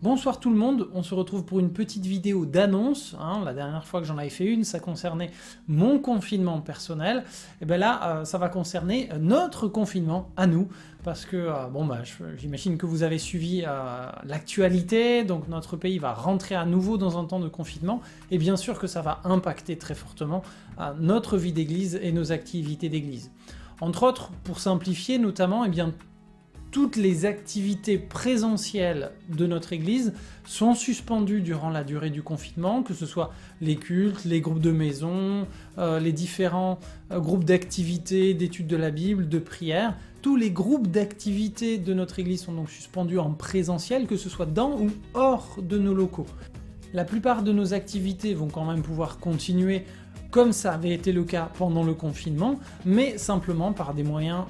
Bonsoir tout le monde, on se retrouve pour une petite vidéo d'annonce. La dernière fois que j'en avais fait une, ça concernait mon confinement personnel. Et bien là, ça va concerner notre confinement à nous, parce que j'imagine que vous avez suivi l'actualité, donc notre pays va rentrer à nouveau dans un temps de confinement, et bien sûr que ça va impacter très fortement notre vie d'église et nos activités d'église. Entre autres, pour simplifier notamment, toutes les activités présentielles de notre église sont suspendues durant la durée du confinement, que ce soit les cultes, les groupes de maison, les différents groupes d'activités, d'études de la Bible, de prière. Tous les groupes d'activités de notre église sont donc suspendus en présentiel, que ce soit dans ou hors de nos locaux. La plupart de nos activités vont quand même pouvoir continuer comme ça avait été le cas pendant le confinement, mais simplement par des moyens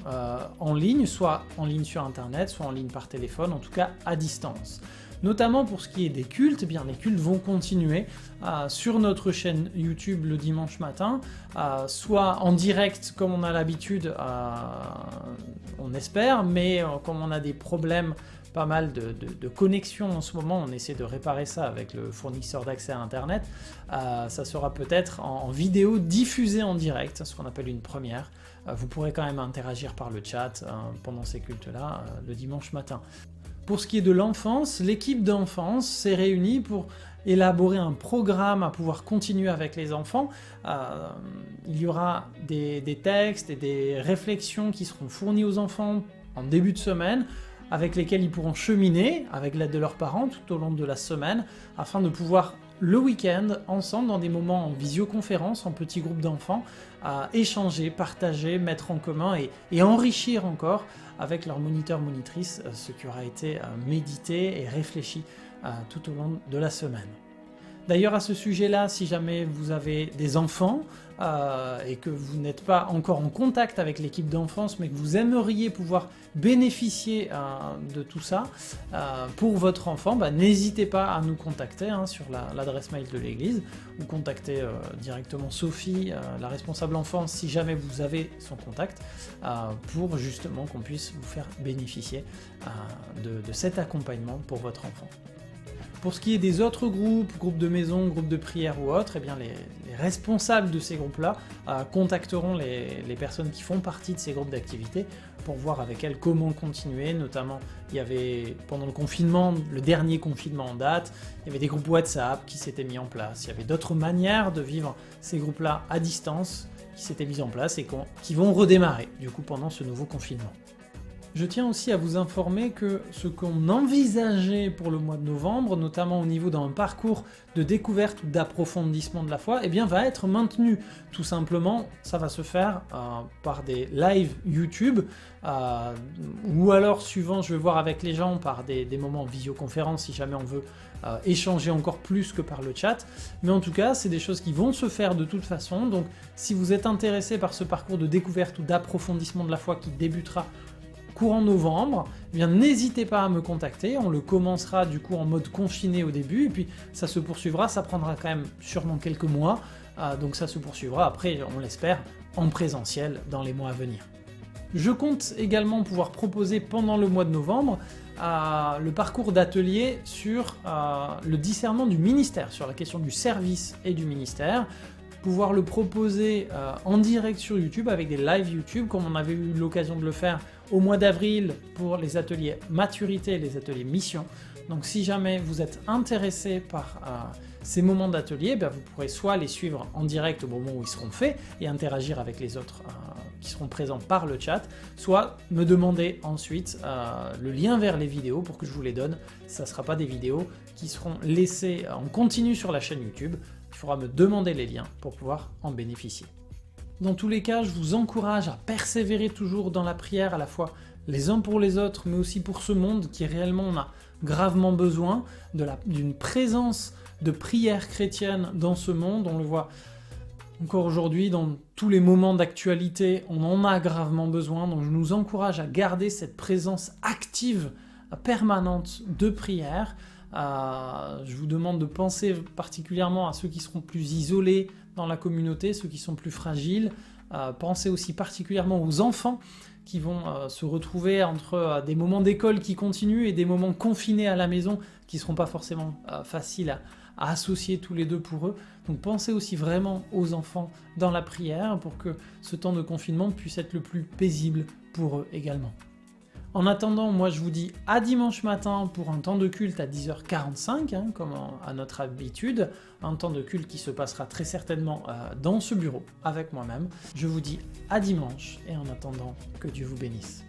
en ligne, soit en ligne sur internet, soit en ligne par téléphone, en tout cas à distance. Notamment pour ce qui est des cultes, les cultes vont continuer sur notre chaîne YouTube le dimanche matin, soit en direct comme on a l'habitude, on espère, mais comme on a des problèmes pas mal de connexion en ce moment, on essaie de réparer ça avec le fournisseur d'accès à internet, ça sera peut-être en vidéo diffusée en direct, ce qu'on appelle une première. Vous pourrez quand même interagir par le chat pendant ces cultes-là le dimanche matin. Pour ce qui est de l'enfance, l'équipe d'enfance s'est réunie pour élaborer un programme à pouvoir continuer avec les enfants. Il y aura des textes et des réflexions qui seront fournis aux enfants en début de semaine, avec lesquels ils pourront cheminer avec l'aide de leurs parents tout au long de la semaine, afin de pouvoir le week-end, ensemble, dans des moments en visioconférence, en petits groupes d'enfants, échanger, partager, mettre en commun et enrichir encore avec leurs moniteurs, monitrices, ce qui aura été médité et réfléchi tout au long de la semaine. D'ailleurs, à ce sujet-là, si jamais vous avez des enfants et que vous n'êtes pas encore en contact avec l'équipe d'enfance, mais que vous aimeriez pouvoir bénéficier de tout ça pour votre enfant, n'hésitez pas à nous contacter sur l'adresse mail de l'église, ou contacter directement Sophie, la responsable enfance, si jamais vous avez son contact, pour justement qu'on puisse vous faire bénéficier de cet accompagnement pour votre enfant. Pour ce qui est des autres groupes de maison, groupes de prière ou autres, les responsables de ces groupes-là contacteront les personnes qui font partie de ces groupes d'activité pour voir avec elles comment continuer. Notamment, il y avait pendant le confinement, le dernier confinement en date, il y avait des groupes WhatsApp qui s'étaient mis en place. Il y avait d'autres manières de vivre ces groupes-là à distance qui s'étaient mises en place et qui vont redémarrer du coup pendant ce nouveau confinement. Je tiens aussi à vous informer que ce qu'on envisageait pour le mois de novembre, notamment au niveau d'un parcours de découverte ou d'approfondissement de la foi, va être maintenu. Tout simplement, ça va se faire par des lives YouTube, ou alors, suivant, je vais voir avec les gens, par des moments en visioconférence, si jamais on veut échanger encore plus que par le chat. Mais en tout cas, c'est des choses qui vont se faire de toute façon, donc si vous êtes intéressé par ce parcours de découverte ou d'approfondissement de la foi qui débutera courant novembre, n'hésitez pas à me contacter, on le commencera du coup en mode confiné au début, et puis ça se poursuivra, ça prendra quand même sûrement quelques mois, donc ça se poursuivra après, on l'espère, en présentiel dans les mois à venir. Je compte également pouvoir proposer pendant le mois de novembre le parcours d'atelier sur le discernement du ministère, sur la question du service et du ministère, pouvoir le proposer en direct sur YouTube avec des lives YouTube, comme on avait eu l'occasion de le faire au mois d'avril pour les ateliers maturité et les ateliers mission. Donc si jamais vous êtes intéressé par ces moments d'atelier, vous pourrez soit les suivre en direct au moment où ils seront faits et interagir avec les autres qui seront présents par le chat, soit me demander ensuite le lien vers les vidéos pour que je vous les donne. Ça ne sera pas des vidéos qui seront laissées en continu sur la chaîne YouTube, il faudra me demander les liens pour pouvoir en bénéficier. Dans tous les cas, je vous encourage à persévérer toujours dans la prière, à la fois les uns pour les autres, mais aussi pour ce monde qui réellement en a gravement besoin, d'une présence de prière chrétienne dans ce monde. On le voit encore aujourd'hui, dans tous les moments d'actualité, on en a gravement besoin, donc je nous encourage à garder cette présence active, permanente de prière. Je vous demande de penser particulièrement à ceux qui seront plus isolés dans la communauté, ceux qui sont plus fragiles. Pensez aussi particulièrement aux enfants qui vont se retrouver entre des moments d'école qui continuent et des moments confinés à la maison qui seront pas forcément faciles à associer tous les deux pour eux. Donc pensez aussi vraiment aux enfants dans la prière pour que ce temps de confinement puisse être le plus paisible pour eux également. En attendant, moi je vous dis à dimanche matin pour un temps de culte à 10h45, comme à notre habitude, un temps de culte qui se passera très certainement dans ce bureau avec moi-même. Je vous dis à dimanche et en attendant, que Dieu vous bénisse.